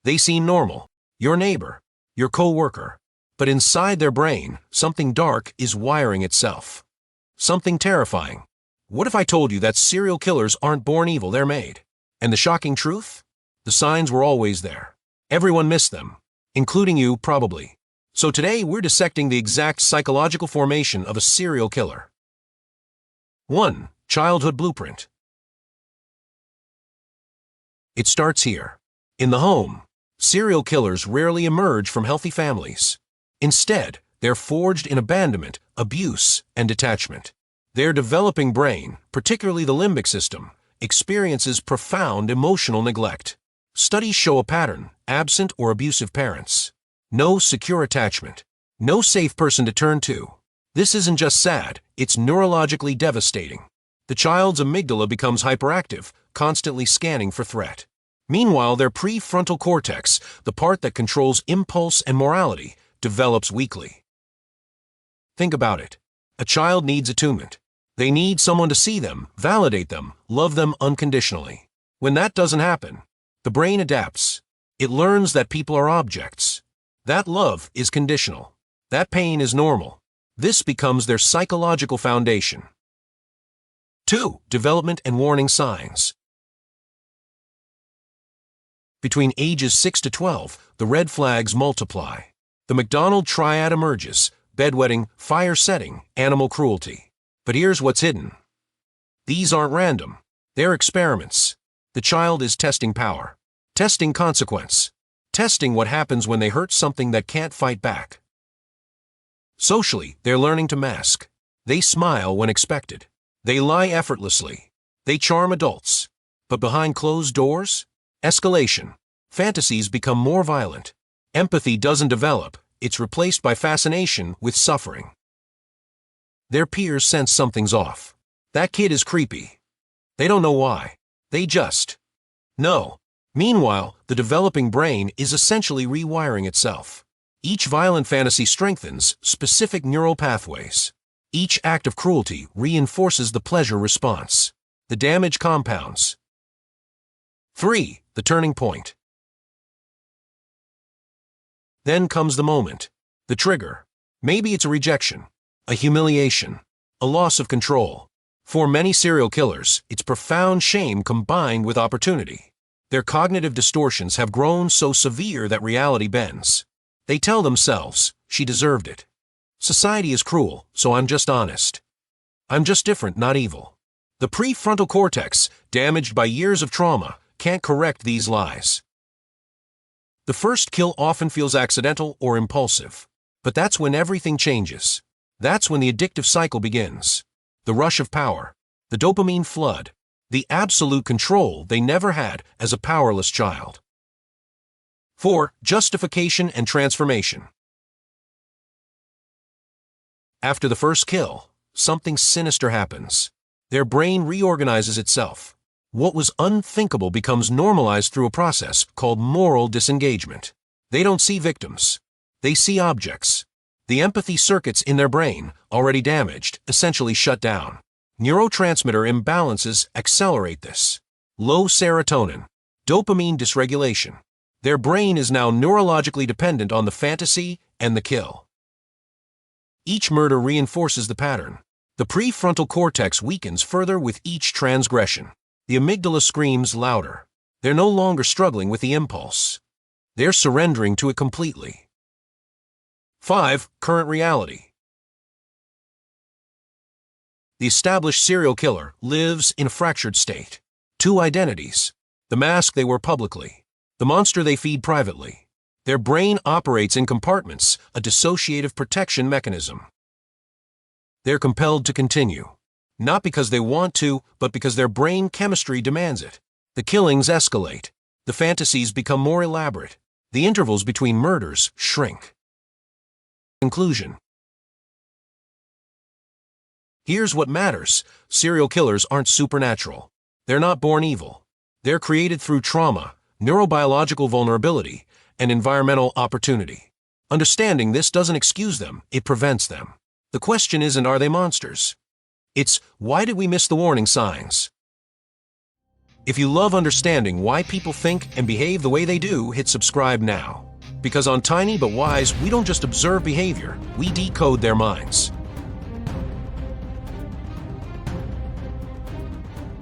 They seem normal. Your neighbor, your co-worker. But inside their brain, something dark is wiring itself. Something terrifying. What if I told you that serial killers aren't born evil, they're made? And the shocking truth? The signs were always there. Everyone missed them, including you, probably. So today we're dissecting the exact psychological formation of a serial killer. 1. Childhood blueprint. It starts here. In the home, serial killers rarely emerge from healthy families. Instead, they're forged in abandonment, abuse, and detachment. Their developing brain, particularly the limbic system, experiences profound emotional neglect. Studies show a pattern: absent or abusive parents. No secure attachment. No safe person to turn to. This isn't just sad, it's neurologically devastating. The child's amygdala becomes hyperactive, constantly scanning for threat. Meanwhile, their prefrontal cortex, the part that controls impulse and morality, develops weakly. Think about it. A child needs attunement. They need someone to see them, validate them, love them unconditionally. When that doesn't happen, the brain adapts. It learns that people are objects. That love is conditional. That pain is normal. This becomes their psychological foundation. 2. Development and warning signs. Between ages 6 to 12, the red flags multiply. The MacDonald Triad emerges: bedwetting, fire setting, animal cruelty. But here's what's hidden. These aren't random. They're experiments. The child is testing power, testing consequence, testing what happens when they hurt something that can't fight back. Socially, they're learning to mask. They smile when expected. They lie effortlessly. They charm adults. But behind closed doors, escalation. Fantasies become more violent. Empathy doesn't develop. It's replaced by fascination with suffering. Their peers sense something's off. That kid is creepy. They don't know why. They just know. Meanwhile, the developing brain is essentially rewiring itself. Each violent fantasy strengthens specific neural pathways. Each act of cruelty reinforces the pleasure response. The damage compounds. 3. The turning point. Then comes the moment. The trigger. Maybe it's a rejection, a humiliation, a loss of control. For many serial killers, it's profound shame combined with opportunity. Their cognitive distortions have grown so severe that reality bends. They tell themselves, "She deserved it. Society is cruel, so I'm just honest. I'm just different, not evil." The prefrontal cortex, damaged by years of trauma, can't correct these lies. The first kill often feels accidental or impulsive. But that's when everything changes. That's when the addictive cycle begins. The rush of power, the dopamine flood, the absolute control they never had as a powerless child. 4. Justification and transformation. After the first kill, something sinister happens. Their brain reorganizes itself. What was unthinkable becomes normalized through a process called moral disengagement. They don't see victims. They see objects. The empathy circuits in their brain, already damaged, essentially shut down. Neurotransmitter imbalances accelerate this. Low serotonin, dopamine dysregulation. Their brain is now neurologically dependent on the fantasy and the kill. Each murder reinforces the pattern. The prefrontal cortex weakens further with each transgression. The amygdala screams louder. They're no longer struggling with the impulse. They're surrendering to it completely. 5. Current reality. The established serial killer lives in a fractured state. 2 identities. The mask they wear publicly. The monster they feed privately. Their brain operates in compartments, a dissociative protection mechanism. They're compelled to continue. Not because they want to, but because their brain chemistry demands it. The killings escalate. The fantasies become more elaborate. The intervals between murders shrink. Conclusion. Here's what matters. Serial killers aren't supernatural. They're not born evil. They're created through trauma, neurobiological vulnerability, and environmental opportunity. Understanding this doesn't excuse them, it prevents them. The question isn't, are they monsters? It's, why did we miss the warning signs? If you love understanding why people think and behave the way they do, hit subscribe now. Because on Tiny but Wise, we don't just observe behavior, we decode their minds.